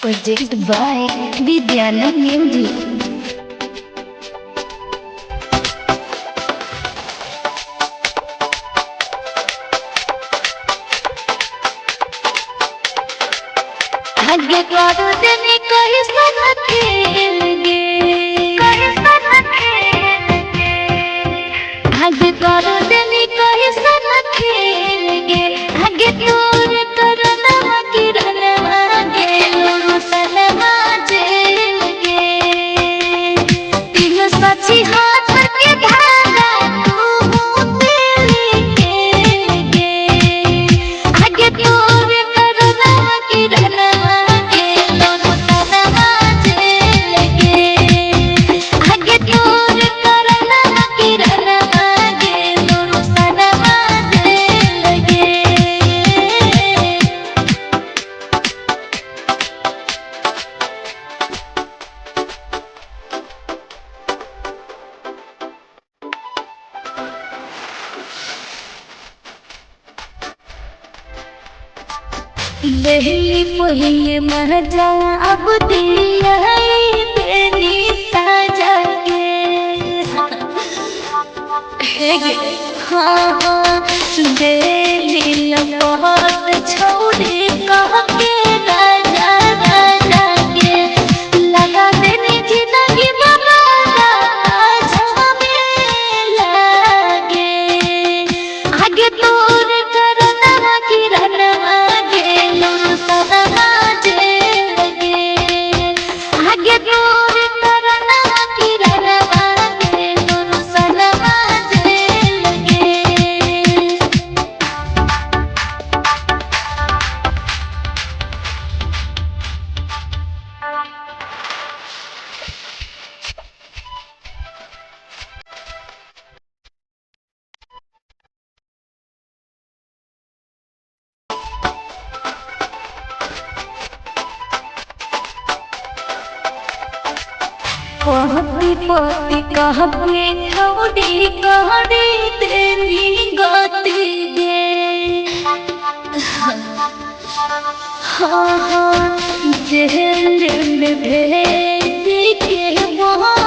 Produced by Vidyanam Music. आगे करो देने कहीं साथ खेलेंगे, आगे करो देने कहीं साथ खेलेंगे, आगे दूर करो ना किरण आगे लोग सनमा जेलेंगे, तीनों साथी हाथ के धागा तू तेलेंगे, आगे दूर करो ना किरण पहली पहली मजा अब दिया तेरी साजा के हाँ हाँ दिल बहुत छोड़े कह के राजा राजा के लगा देनी जिंदगी लगे आगे दूर करना किरण आगे दूर करना किरण सनमा लगे पहती पहती कहबे थोड़ी कहड़ी तेरी गति गे हाँ हाँ जेल में भेज के वहाँ